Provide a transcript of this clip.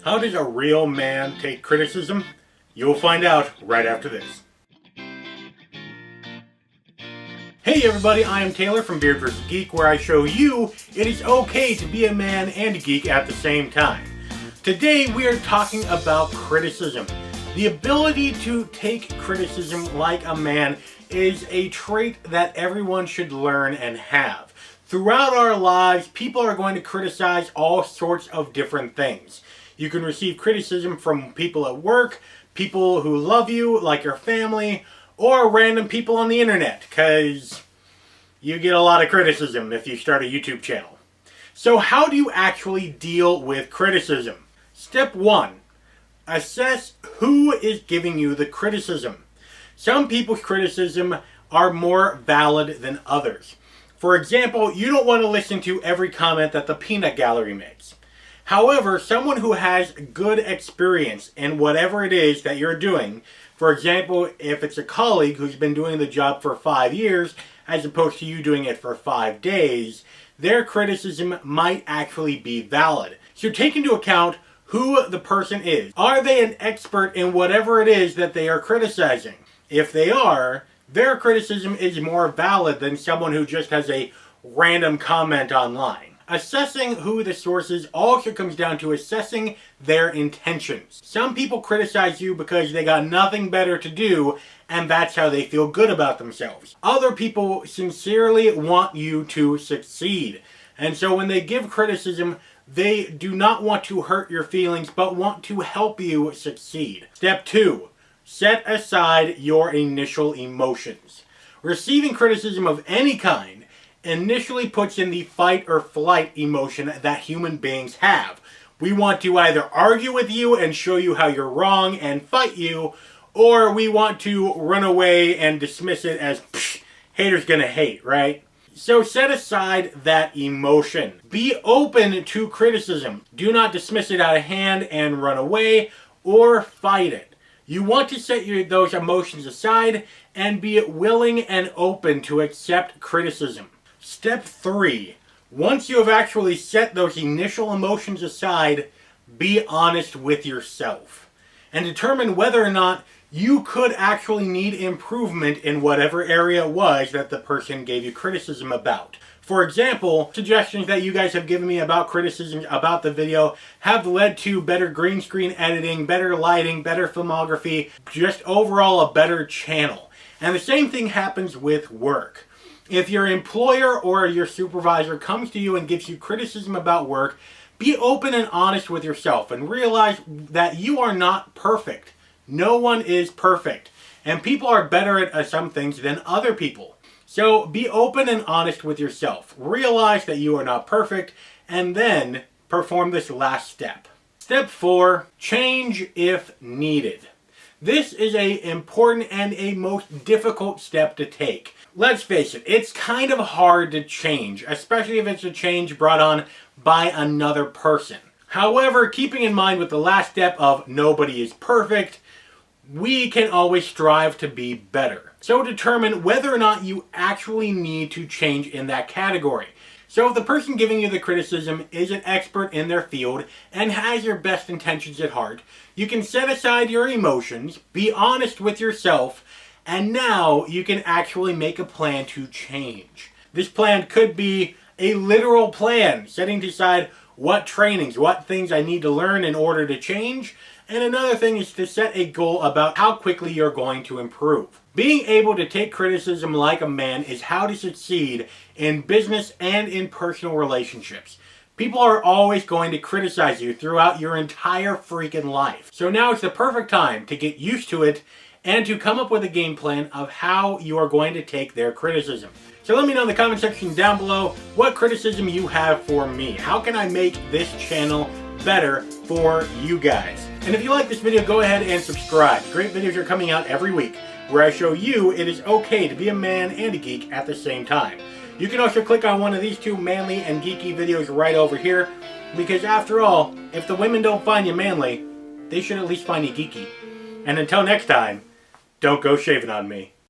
How does a real man take criticism? You'll find out right after this. Hey everybody, I am Taylor from Beard vs. Geek, where I show you it is okay to be a man and a geek at the same time. Today we are talking about criticism. The ability to take criticism like a man is a trait that everyone should learn and have. Throughout our lives, people are going to criticize all sorts of different things. You can receive criticism from people at work, people who love you, like your family, or random people on the internet, because you get a lot of criticism if you start a YouTube channel. So how do you actually deal with criticism? Step 1. Assess who is giving you the criticism. Some people's criticism are more valid than others. For example, you don't want to listen to every comment that the peanut gallery makes. However, someone who has good experience in whatever it is that you're doing, for example, if it's a colleague who's been doing the job for 5 years, as opposed to you doing it for 5 days, their criticism might actually be valid. So take into account who the person is. Are they an expert in whatever it is that they are criticizing? If they are, their criticism is more valid than someone who just has a random comment online. Assessing who the source is also comes down to assessing their intentions. Some people criticize you because they got nothing better to do, and that's how they feel good about themselves. Other people sincerely want you to succeed. And so when they give criticism, they do not want to hurt your feelings, but want to help you succeed. Step 2. Set aside your initial emotions. Receiving criticism of any kind initially puts in the fight or flight emotion that human beings have. We want to either argue with you and show you how you're wrong and fight you, or we want to run away and dismiss it as, psh, haters gonna hate, right? So set aside that emotion. Be open to criticism. Do not dismiss it out of hand and run away or fight it. You want to set those emotions aside and be willing and open to accept criticism. Step 3. Once you have actually set those initial emotions aside, be honest with yourself and determine whether or not you could actually need improvement in whatever area it was that the person gave you criticism about. For example, suggestions that you guys have given me about criticisms about the video have led to better green screen editing, better lighting, better filmography, just overall a better channel. And the same thing happens with work. If your employer or your supervisor comes to you and gives you criticism about work, be open and honest with yourself and realize that you are not perfect. No one is perfect. And people are better at some things than other people. So be open and honest with yourself. Realize that you are not perfect, and then perform this last step. Step 4, change if needed. This is an important and a most difficult step to take. Let's face it, it's kind of hard to change, especially if it's a change brought on by another person. However, keeping in mind with the last step of nobody is perfect, we can always strive to be better. So determine whether or not you actually need to change in that category. So if the person giving you the criticism is an expert in their field and has your best intentions at heart, you can set aside your emotions, be honest with yourself, and now you can actually make a plan to change. This plan could be a literal plan, setting aside what trainings, what things I need to learn in order to change. And another thing is to set a goal about how quickly you're going to improve. Being able to take criticism like a man is how to succeed in business and in personal relationships. People are always going to criticize you throughout your entire freaking life. So now is the perfect time to get used to it and to come up with a game plan of how you are going to take their criticism. So let me know in the comment section down below what criticism you have for me. How can I make this channel better for you guys? And if you like this video, go ahead and subscribe. Great videos are coming out every week where I show you it is okay to be a man and a geek at the same time. You can also click on one of these two manly and geeky videos right over here, because after all, if the women don't find you manly, they should at least find you geeky. And until next time, don't go shaving on me.